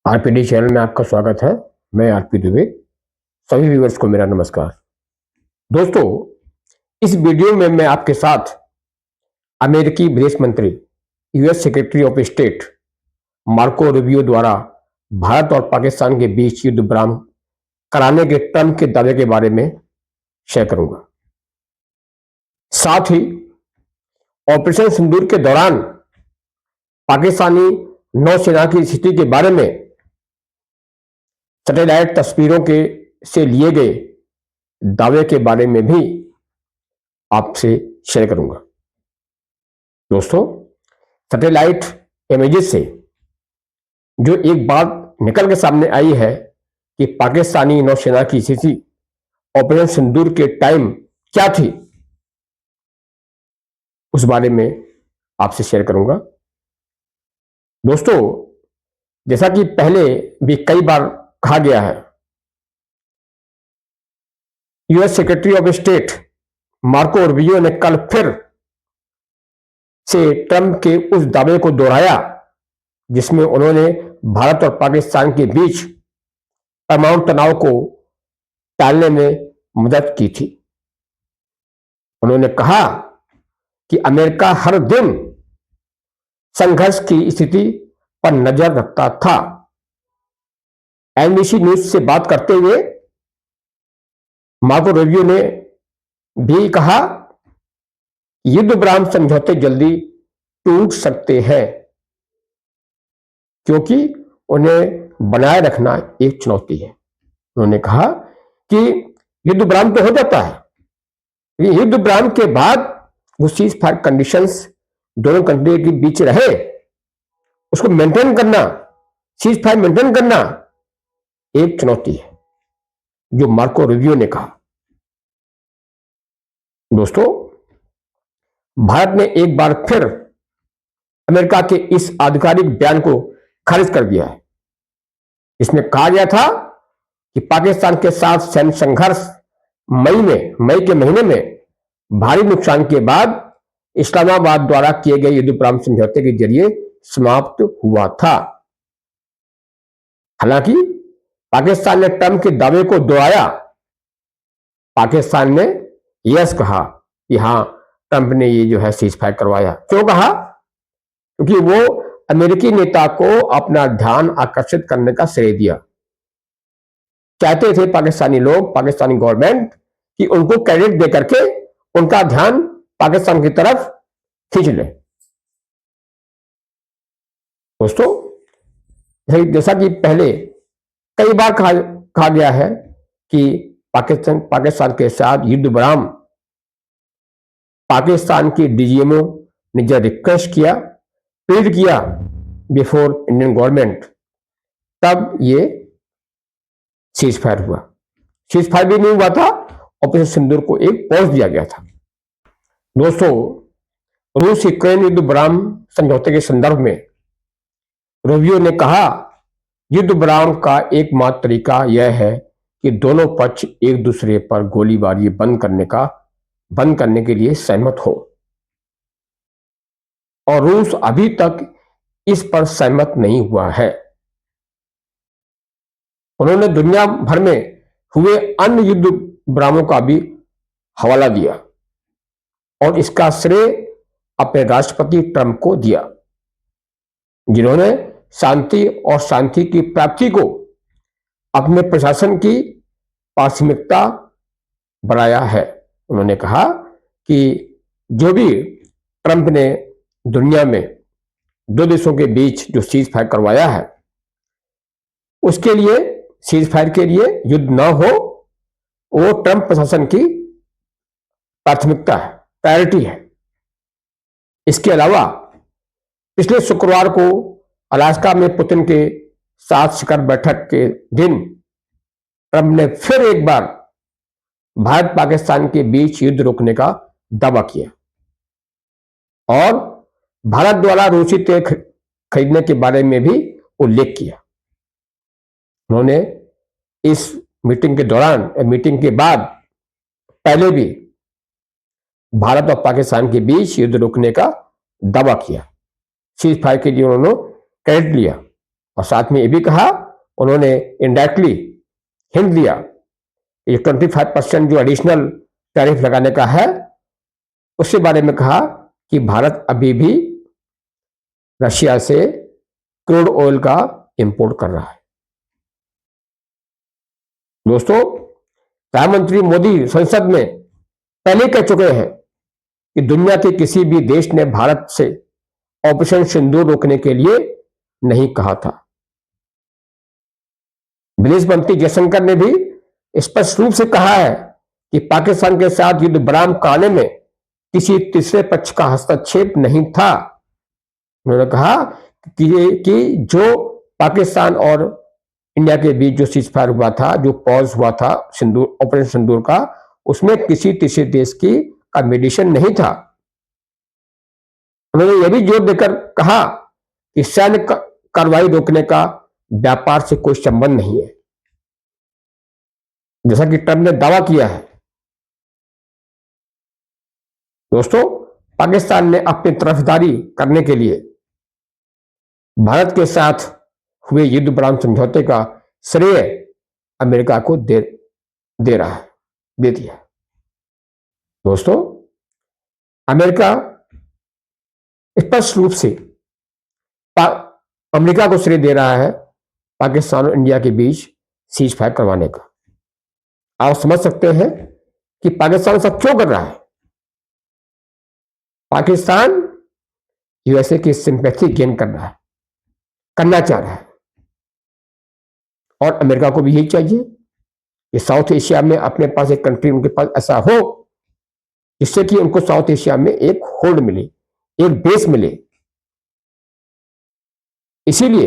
RPD channel में आपका स्वागत है। मैं आरपी दुबे। सभी व्यूअर्स को मेरा नमस्कार। दोस्तों, इस वीडियो में मैं आपके साथ अमेरिकी विदेश मंत्री US secretary of state Marco Rubio द्वारा भारत और पाकिस्तान के बीच युद्ध विराम कराने के ट्रंप के दावे के बारे में शेयर करूंगा। साथ ही ऑपरेशन सिंदूर के दौरान पाकिस्तानी नौसेना की स्थिति के बारे में सैटेलाइट तस्वीरों के से लिए गए दावे के बारे में भी आपसे शेयर करूंगा। दोस्तों, सैटेलाइट इमेजेस से जो एक बात निकल के सामने आई है कि पाकिस्तानी नौसेना की स्थिति ऑपरेशन सिंदूर के टाइम क्या थी, उस बारे में आपसे शेयर करूंगा। दोस्तों, जैसा कि पहले भी कई बार कहा गया है, US secretary of state Marco Rubio ने कल फिर से ट्रंप के उस दावे को दोहराया जिसमें उन्होंने भारत और पाकिस्तान के बीच परमाणु तनाव को टालने में मदद की थी। उन्होंने कहा कि अमेरिका हर दिन संघर्ष की स्थिति पर नजर रखता था। एनबीसी न्यूज से बात करते हुए मार्को रूबियो ने भी कहा युद्ध विराम समझौते जल्दी टूट सकते हैं क्योंकि उन्हें बनाए रखना एक चुनौती है। उन्होंने कहा कि युद्ध विराम तो हो जाता है, लेकिन युद्ध विराम के बाद वो सीज फायर कंडीशंस दोनों कंट्री के बीच रहे, उसको मेंटेन करना, सीज फायर मेंटेन करना एक चुनौती है, जो मार्को रूबियो ने कहा। दोस्तों, भारत ने एक बार फिर अमेरिका के इस आधिकारिक बयान को खारिज कर दिया है। इसमें कहा गया था कि पाकिस्तान के साथ सैन्य संघर्ष मई के महीने में भारी नुकसान के बाद इस्लामाबाद द्वारा किए गए युद्ध विराम समझौते के जरिए समाप्त हुआ था। हालांकि पाकिस्तान ने ट्रंप के दावे को दोहराया। पाकिस्तान ने यस कहा कि हां, ट्रंप ने ये जो है सीज फायर करवाया। क्यों कहा? क्योंकि वो अमेरिकी नेता को अपना ध्यान आकर्षित करने का श्रेय दिया। चाहते थे पाकिस्तानी लोग, पाकिस्तानी गवर्नमेंट, कि उनको क्रेडिट दे करके उनका ध्यान पाकिस्तान की तरफ खींच ले। दोस्तों, जैसा कि पहले कई बार कहा गया है कि पाकिस्तान के साथ युद्ध विराम पाकिस्तान की डीजीएमओ ने जब रिक्वेस्ट किया, प्लीड किया बिफोर इंडियन गवर्नमेंट, तब ये सीज फायर हुआ। सीज फायर भी नहीं हुआ था, ऑपरेशन सिंदूर को एक पॉज दिया गया था। दोस्तों, रूस यूक्रेन युद्ध विराम समझौते के संदर्भ में रूबियो ने कहा युद्ध विराम का एकमात्र तरीका यह है कि दोनों पक्ष एक दूसरे पर गोलीबारी बंद करने के लिए सहमत हो, और रूस अभी तक इस पर सहमत नहीं हुआ है। उन्होंने दुनिया भर में हुए अन्य युद्ध विरामों का भी हवाला दिया और इसका श्रेय अपने राष्ट्रपति ट्रंप को दिया, जिन्होंने शांति और शांति की प्राप्ति को अपने प्रशासन की प्राथमिकता बनाया है। उन्होंने कहा कि जो भी ट्रंप ने दुनिया में दो देशों के बीच जो सीज फायर करवाया है, उसके लिए, सीज फायर के लिए युद्ध ना हो, वो ट्रंप प्रशासन की प्राथमिकता है, प्रायोरिटी है। इसके अलावा पिछले शुक्रवार को अलास्का में पुतिन के साथ शिखर बैठक के दिन ट्रंप ने फिर एक बार भारत पाकिस्तान के बीच युद्ध रोकने का दावा किया और भारत द्वारा रूसी तेल खरीदने के बारे में भी उल्लेख किया। उन्होंने इस मीटिंग के दौरान, मीटिंग के बाद, पहले भी भारत और पाकिस्तान के बीच युद्ध रोकने का दावा किया। सीज फायर के लिए उन्होंने क्रेडिट लिया और साथ में ये भी कहा, उन्होंने इनडायरेक्टली हिंट दिया, ये 25% जो एडिशनल टैरिफ लगाने का है उसके बारे में कहा कि भारत अभी भी रशिया से क्रूड ऑयल का इंपोर्ट कर रहा है। दोस्तों, प्रधानमंत्री मोदी संसद में पहले कह चुके हैं कि दुनिया के किसी भी देश ने भारत से ऑपरेशन सिंदूर रोकने के लिए नहीं कहा था। विदेश मंत्री जयशंकर ने भी स्पष्ट रूप से कहा है कि पाकिस्तान के साथ युद्ध विराम कराने में किसी तीसरे पक्ष का हस्तक्षेप नहीं था। उन्होंने कहा कि जो पाकिस्तान और इंडिया के बीच जो सीजफायर हुआ था, जो पॉज हुआ था सिंदूर ऑपरेशन सिंदूर का, उसमें किसी तीसरे देश का मेडिएशन नहीं था। उन्होंने यह भी जोर देकर कहा कि सैन्य कार्रवाई रोकने का व्यापार से कोई संबंध नहीं है, जैसा कि ट्रंप ने दावा किया है। दोस्तों, पाकिस्तान ने अपनी तरफदारी करने के लिए भारत के साथ हुए युद्ध विराम समझौते का श्रेय अमेरिका को दे दिया है। दोस्तों, अमेरिका स्पष्ट रूप से अमेरिका को श्रेय दे रहा है पाकिस्तान और इंडिया के बीच सीज फायर करवाने का। आप समझ सकते हैं कि पाकिस्तान सब क्यों कर रहा है। पाकिस्तान यूएसए की सिंपैथी गेन करना चाह रहा है, और अमेरिका को भी यही चाहिए कि साउथ एशिया में अपने पास एक कंट्री उनके पास ऐसा हो जिससे कि उनको साउथ एशिया में एक होल्ड मिले, एक बेस मिले। इसीलिए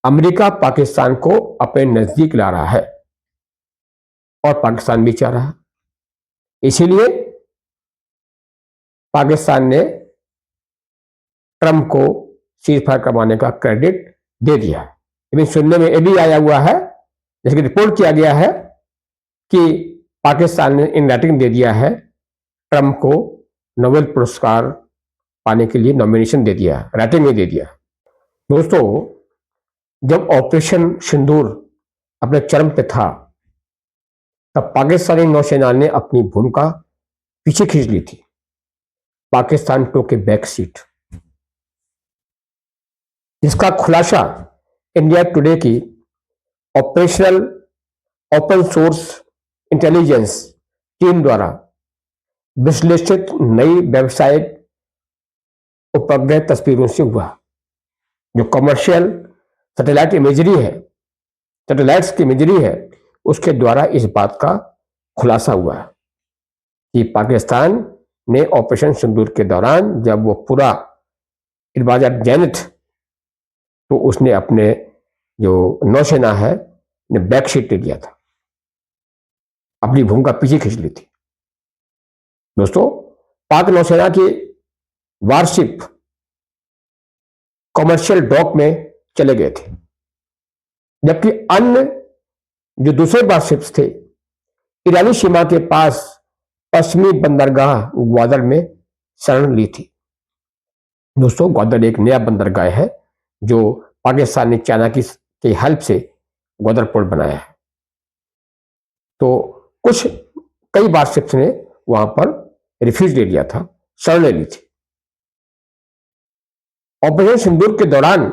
अमेरिका पाकिस्तान को अपने नजदीक ला रहा है और पाकिस्तान भी चाह रहा है। इसीलिए पाकिस्तान ने ट्रंप को सीज फायर करवाने का क्रेडिट दे दिया है। लेकिन सुनने में यह भी आया हुआ है, जैसे कि रिपोर्ट किया गया है, कि पाकिस्तान ने इन राइटिंग दे दिया है ट्रंप को नोबेल पुरस्कार पाने के लिए नॉमिनेशन दे दिया, राइटिंग में दे दिया। दोस्तों, जब ऑपरेशन सिंदूर अपने चरम पे था तब पाकिस्तानी नौसेना ने अपनी भूमिका पीछे खींच ली थी। पाकिस्तान टूक ए बैक सीट, जिसका खुलासा इंडिया टुडे की operational open source intelligence team द्वारा विश्लेषित नई व्यावसायिक उपग्रह तस्वीरों से हुआ। जो कमर्शियल सैटेलाइट इमेजरी है, सैटेलाइट्स की इमेजरी है, उसके द्वारा इस बात का खुलासा हुआ है कि पाकिस्तान ने ऑपरेशन सिंदूर के दौरान जब वो पूरा इट वाज एट जेनिथ, तो उसने अपने जो नौसेना है ने बैक सीट ले लिया था, अपनी भूमिका पीछे खींच ली थी। दोस्तों, पाक नौसेना के वारशिप कमर्शियल डॉक में चले गए थे, जबकि अन्य जो दूसरे वारशिप्स थे ईरानी सीमा के पास पश्चिमी बंदरगाह ग्वादर में शरण ली थी। दोस्तों, ग्वादर एक नया बंदरगाह है जो पाकिस्तान ने चाइना की हेल्प से ग्वादर पोर्ट बनाया है। तो कई वारशिप्स ने वहां पर रिफ्यूज ले लिया था, शरण ले ली थी। ऑपरेशन सिंदूर के दौरान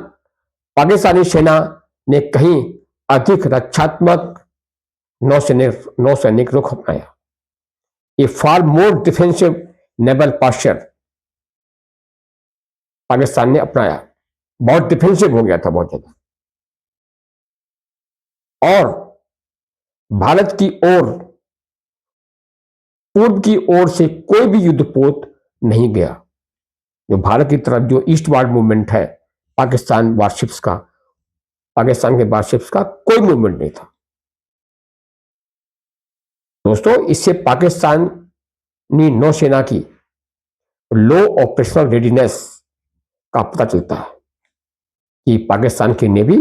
पाकिस्तानी सेना ने कहीं अधिक रक्षात्मक नौसैनिक रुख अपनाया। ये फार मोर डिफेंसिव नेवल पास्चर पाकिस्तान ने अपनाया, बहुत डिफेंसिव हो गया था, बहुत ज्यादा। और भारत की ओर, पूर्व की ओर से कोई भी युद्धपोत नहीं गया। जो भारत की तरफ जो ईस्टवार्ड मूवमेंट है पाकिस्तान के वारशिप्स का कोई मूवमेंट नहीं था। दोस्तों, इससे पाकिस्तानी नौसेना की लो ऑपरेशनल रेडीनेस का पता चलता है कि पाकिस्तान की नेवी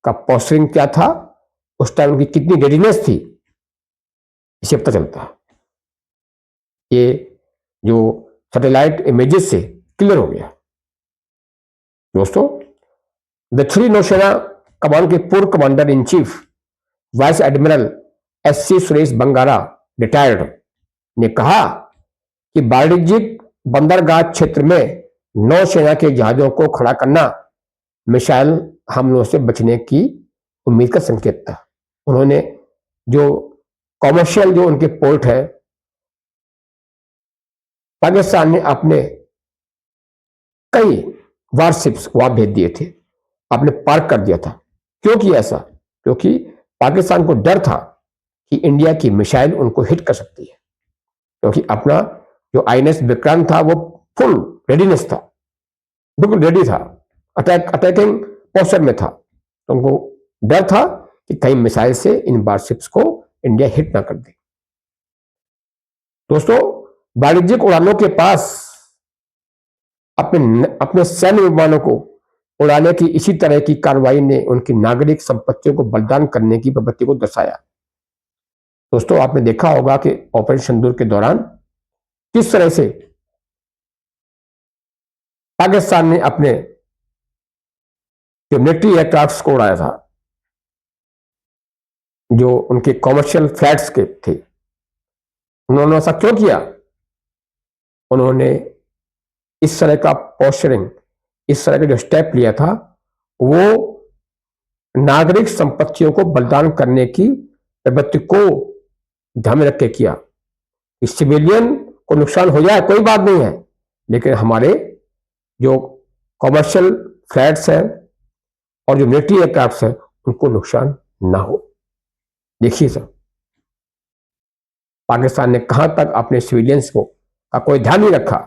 का पोस्टरिंग क्या था, उस टाइम की कितनी रेडीनेस थी, इसे पता चलता है। ये जो सैटेलाइट इमेजेस से क्लियर हो गया। दोस्तों, दक्षिणी नौसेना कमान के पूर्व commander in chief vice admiral SC Suresh bagara retired ने कहा कि वाणिज्यिक बंदरगाह क्षेत्र में नौसेना के जहाजों को खड़ा करना मिसाइल हमलों से बचने की उम्मीद का संकेत था। उन्होंने जो कॉमर्शियल जो उनके पोर्ट है, पाकिस्तान ने अपने कई वारशिप्स वहां भेज दिए थे, आपने पार्क कर दिया था। क्यों किया ऐसा? क्योंकि पाकिस्तान को डर था कि इंडिया की मिसाइल उनको हिट कर सकती है, क्योंकि अपना जो आईएनएस विक्रांत था वो फुल रेडीनेस था, बिल्कुल रेडी था, अटैकिंग पोस्चर में था। तो उनको डर था कि कहीं मिसाइल से इन वारशिप्स को इंडिया हिट ना कर दे। दोस्तों, वाणिज्यिक उड़ानों के पास अपने सैन्य विमानों को उड़ाने की इसी तरह की कार्रवाई ने उनकी नागरिक संपत्तियों को बलिदान करने की प्रवृत्ति को दर्शाया। दोस्तों, आपने देखा होगा कि ऑपरेशन सिंदूर के दौरान किस तरह से पाकिस्तान ने अपने जो मिलिट्री एयरक्राफ्ट को उड़ाया था, जो उनके कॉमर्शियल फ्लाइट्स के थे। उन्होंने ऐसा क्यों किया? उन्होंने इस तरह का पोस्चरिंग, इस तरह का जो स्टेप लिया था, वो नागरिक संपत्तियों को बलिदान करने की प्रवृत्ति को ध्यान में रख के किया। इस सिविलियन को नुकसान हो जाए कोई बात नहीं है, लेकिन हमारे जो कॉमर्शियल फ्लाइट्स हैं और जो मिलिट्री एयरक्राफ्ट हैं उनको नुकसान ना हो। देखिए सर, पाकिस्तान ने कहां तक अपने सिविलियंस को का कोई ध्यान नहीं रखा,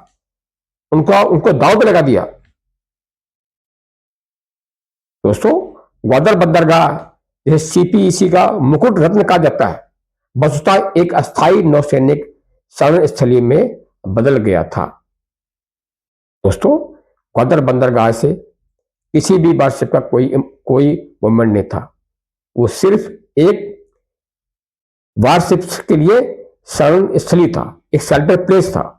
उनको दांव पे लगा दिया। दोस्तों, ग्वादर बंदरगाह जैसे सीपीईसी का मुकुट रत्न कहा जाता है, वस्तुतः एक अस्थायी नौसैनिक शरण स्थली में बदल गया था। दोस्तों, ग्वादर बंदरगाह से किसी भी वारशिप का कोई मूवमेंट नहीं था, वो सिर्फ एक वारशिप्स के लिए शरण स्थली था, एक शेल्टर प्लेस था।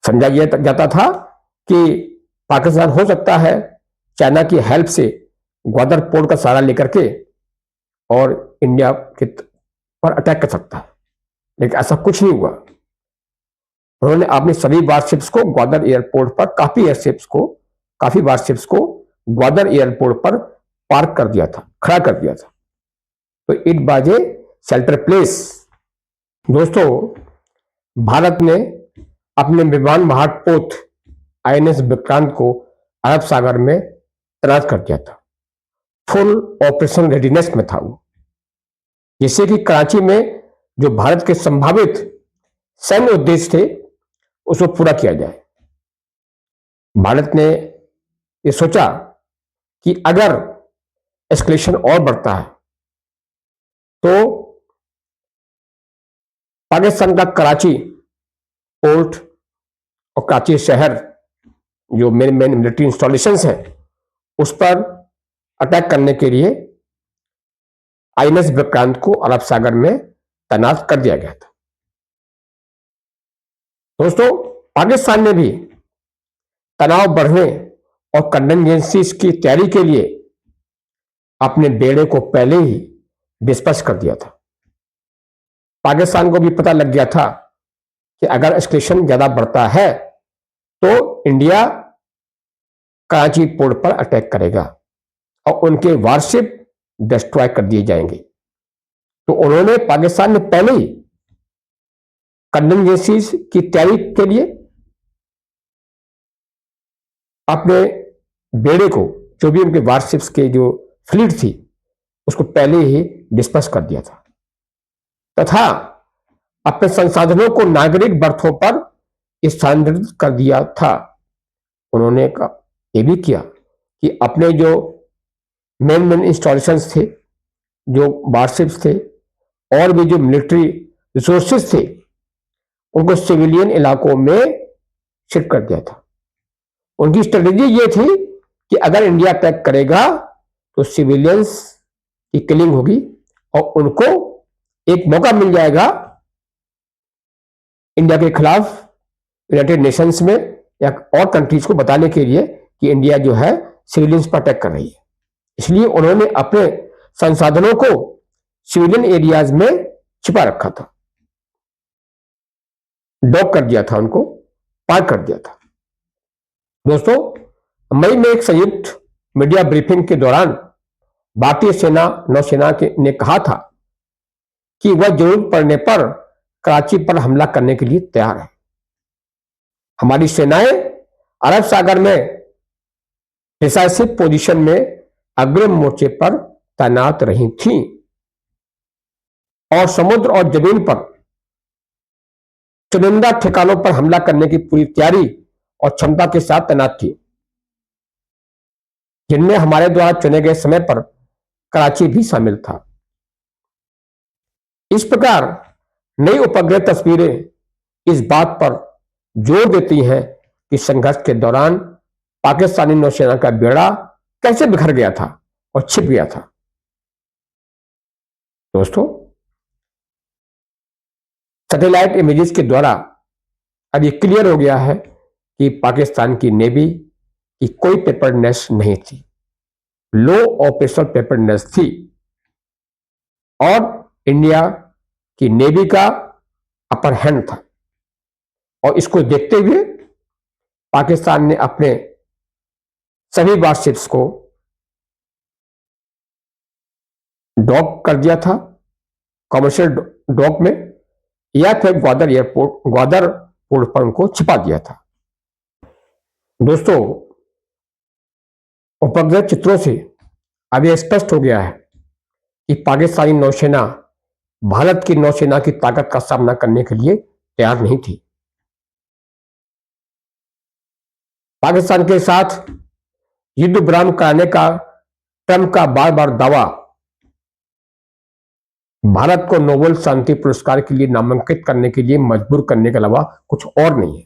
समझा जाता था कि पाकिस्तान हो सकता है चाइना की हेल्प से ग्वादर पोर्ट का सहारा लेकर के और इंडिया के पर अटैक कर सकता है, लेकिन ऐसा कुछ नहीं हुआ। उन्होंने अपनी सभी वारशिप्स को ग्वादर एयरपोर्ट पर, काफी वारशिप्स को ग्वादर एयरपोर्ट पर पार्क कर दिया था, खड़ा कर दिया था। तो it was a shelter place. दोस्तों, भारत ने अपने विमान वाहक पोत आईएनएस विक्रांत को अरब सागर में तैनात कर दिया था। फुल ऑपरेशन रेडीनेस में था वो, जिससे कि कराची में जो भारत के संभावित सैन्य उद्देश्य थे उसको पूरा किया जाए। भारत ने ये सोचा कि अगर एस्केलेशन और बढ़ता है तो पाकिस्तान का कराची पोर्ट और कराची शहर जो मेन मिलिट्री इंस्टॉलेशंस हैं उस पर अटैक करने के लिए आईएनएस विक्रांत को अरब सागर में तैनात कर दिया गया था। दोस्तों, पाकिस्तान ने भी तनाव बढ़ने और कंटिजेंसीज की तैयारी के लिए अपने बेड़े को पहले ही डिस्पर्स कर दिया था। पाकिस्तान को भी पता लग गया था कि अगर एस्केलेशन ज्यादा बढ़ता है तो इंडिया कराची पोर्ट पर अटैक करेगा और उनके वारशिप डिस्ट्रॉय कर दिए जाएंगे। तो उन्होंने, पाकिस्तान ने पहले ही कंटिजेंसीज की तैयारी के लिए अपने बेड़े को, जो भी उनके वारशिप्स के जो फ्लीट थी, उसको पहले ही डिस्पर्स कर दिया था तथा अपने संसाधनों को नागरिक बर्थों पर स्थानांतरित कर दिया था। उन्होंने ये भी किया कि अपने जो मेन इंस्टॉलेशंस थे, जो वारशिप्स थे और भी जो मिलिट्री रिसोर्सेज थे, उनको सिविलियन इलाकों में शिफ्ट कर दिया था। उनकी स्ट्रेटेजी ये थी कि अगर इंडिया अटैक करेगा तो सिविलियंस की किलिंग होगी और उनको एक मौका मिल जाएगा इंडिया के खिलाफ यूनाइटेड नेशंस में या और कंट्रीज को बताने के लिए कि इंडिया जो है सिविलियंस पर अटैक कर रही है। इसलिए उन्होंने अपने संसाधनों को सिविलियन एरियाज में छिपा रखा था, डॉक कर दिया था, उनको पार कर दिया था। दोस्तों, मई में एक संयुक्त मीडिया ब्रीफिंग के दौरान भारतीय सेना नौसेना ने कहा था कि वह जरूरत पड़ने पर कराची पर हमला करने के लिए तैयार है। हमारी सेनाएं अरब सागर में डिसाइसिव पोजीशन में अग्रिम मोर्चे पर तैनात रही थीं और समुद्र और जमीन पर चुनिंदा ठिकानों पर हमला करने की पूरी तैयारी और क्षमता के साथ तैनात थी, जिनमें हमारे द्वारा चुने गए समय पर कराची भी शामिल था। इस प्रकार नई उपग्रह तस्वीरें इस बात पर जोर देती हैं कि संघर्ष के दौरान पाकिस्तानी नौसेना का बेड़ा कैसे बिखर गया था और छिप गया था। दोस्तों, सैटेलाइट इमेजेस के द्वारा अब ये क्लियर हो गया है कि पाकिस्तान की नेवी की कोई प्रिपेयर्डनेस नहीं थी, लो ऑपरेशनल प्रिपेयर्डनेस थी और इंडिया की नेवी का अपर हैंड था। और इसको देखते हुए पाकिस्तान ने अपने सभी वारशिप्स को डॉक कर दिया था कमर्शियल डॉक में, या फिर ग्वादर पोर्ट पर उनको छिपा दिया था। दोस्तों, उपग्रह चित्रों से अब यह स्पष्ट हो गया है कि पाकिस्तानी नौसेना भारत की नौसेना की ताकत का सामना करने के लिए तैयार नहीं थी। पाकिस्तान के साथ युद्ध विराम कराने का ट्रंप का बार बार दावा भारत को नोबेल शांति पुरस्कार के लिए नामांकित करने के लिए मजबूर करने के अलावा कुछ और नहीं है।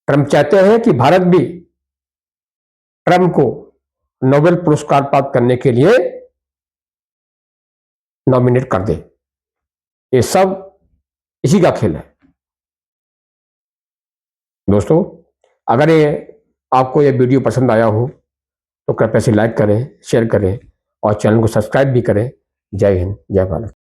ट्रंप चाहते हैं कि भारत भी ट्रंप को नोबेल पुरस्कार प्राप्त करने के लिए नॉमिनेट कर दे। ये सब इसी का खेल है। दोस्तों, अगर आपको ये वीडियो पसंद आया हो तो कृपया से लाइक करें, शेयर करें और चैनल को सब्सक्राइब भी करें। जय हिंद, जय भारत।